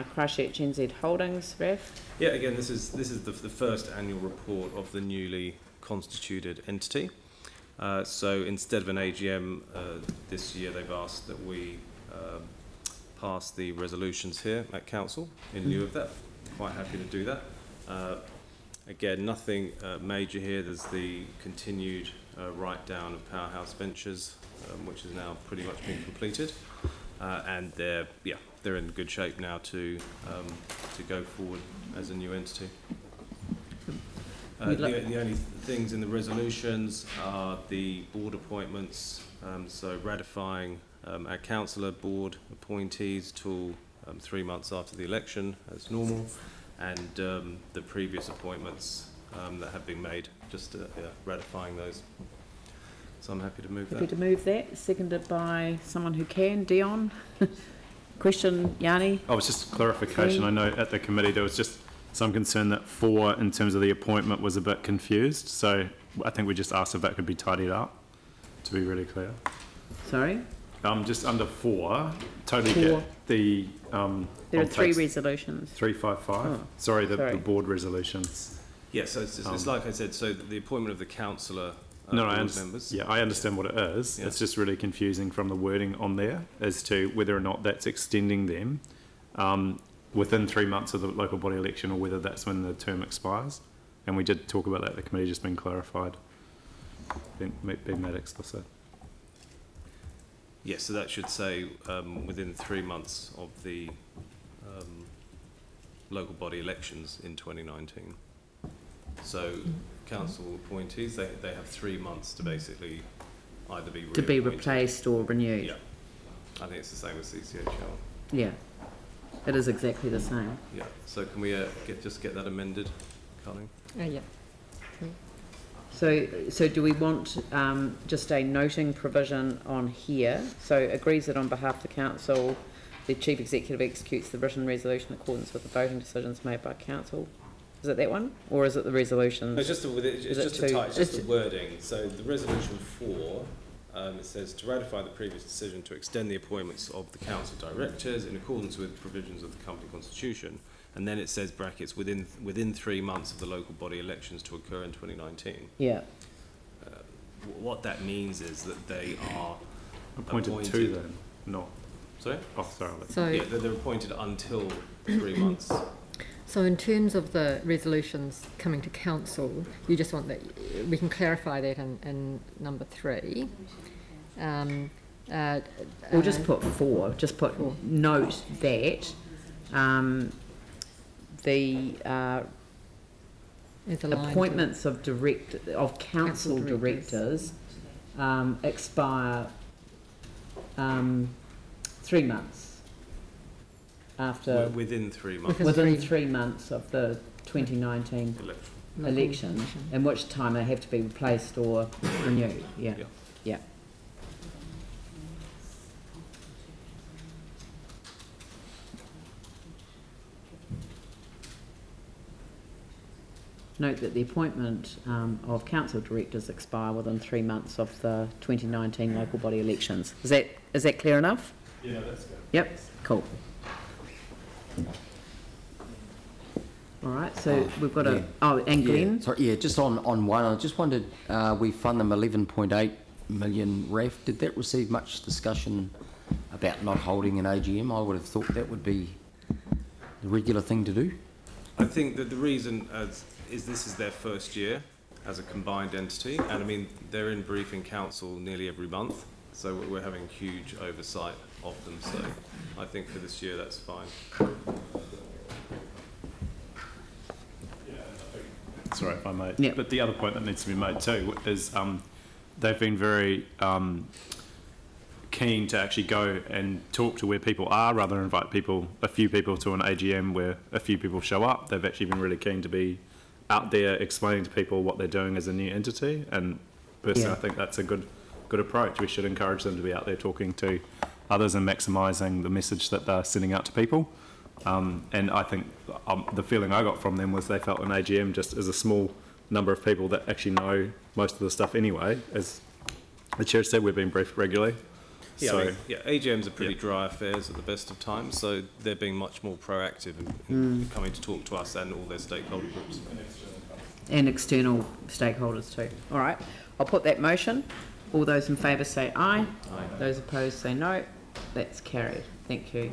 ChristchurchNZ Holdings, Raf. Yeah, again, this is the first annual report of the newly constituted entity. So instead of an AGM this year, they've asked that we pass the resolutions here at council in lieu of that. Quite happy to do that. Again, nothing major here. There's the continued write-down of Powerhouse Ventures, which is now pretty much been completed, and they're in good shape now to go forward as a new entity. The only things in the resolutions are the board appointments, so ratifying our councillor board appointees till 3 months after the election as normal, and the previous appointments that have been made, just ratifying those. So I'm happy to move that. Happy to move that. Seconded by someone who can. Dion. Question, Yanni? Oh, it's just clarification. I know at the committee there was just some concern that 4 in terms of the appointment was a bit confused. So I think we just asked if that could be tidied up, to be really clear. Sorry? Just under 4, totally get the... there are 3 resolutions. 355. Oh, sorry, the board resolutions. Yeah, so it's like I said, so the appointment of the councillor members. Yeah, I understand what it is. Yeah. It's just really confusing from the wording on there as to whether or not that's extending them within 3 months of the local body election, or whether that's when the term expires. And we did talk about that at the committee, just been clarified, being made explicit. Yes, so that should say within 3 months of the local body elections in 2019. So council appointees, they have 3 months to basically either be replaced or renewed. Yeah, I think it's the same as CCHL. Yeah, it is exactly the same. Yeah, so can we just get that amended, Colleen? Yeah. So do we want just a noting provision on here? So agrees that on behalf of the council, the chief executive executes the written resolution in accordance with the voting decisions made by council. Is it that one, or is it the resolution? No, it's just the wording. So the resolution 4, it says to ratify the previous decision to extend the appointments of the council directors in accordance with provisions of the company constitution, and then it says brackets within 3 months of the local body elections to occur in 2019. Yeah. What that means is that they are appointed to them, not. Sorry. Oh, sorry. So yeah, they're appointed until 3 months. So in terms of the resolutions coming to council, you just want that, we can clarify that in number 3. Or just put 4, just put 4. Note that the appointments of council directors expire 3 months. After within 3 months. Within 3 months of the 2019 election, in which time they have to be replaced or renewed. Yeah. Note that the appointment of council directors expire within 3 months of the 2019 local body elections. Is that clear enough? Yeah, that's good. Yep. Cool. All right, so we've got and Glenn? Yeah, sorry, just on one, I just wondered, we fund them 11.8 million RAF. Did that receive much discussion about not holding an AGM? I would have thought that would be the regular thing to do. I think that the reason is this is their first year as a combined entity, and I mean they're in briefing council nearly every month, so we're having huge oversight of them, so I think for this year that's fine. Sorry if I may, yep. But the other point that needs to be made too is they've been very keen to actually go and talk to where people are rather than invite a few people to an AGM where a few people show up. They've actually been really keen to be out there explaining to people what they're doing as a new entity, and personally I think that's a good approach. We should encourage them to be out there talking to others and maximising the message that they're sending out to people. And I think the feeling I got from them was they felt an AGM just as a small number of people that actually know most of the stuff anyway. As the chair said, we've been briefed regularly. Yeah, So I mean, yeah, AGMs are pretty dry affairs at the best of times, so they're being much more proactive in coming to talk to us and all their stakeholder groups. And external stakeholders too. All right, I'll put that motion. All those in favour say aye. Aye. Those opposed say no. That's carried. Thank you.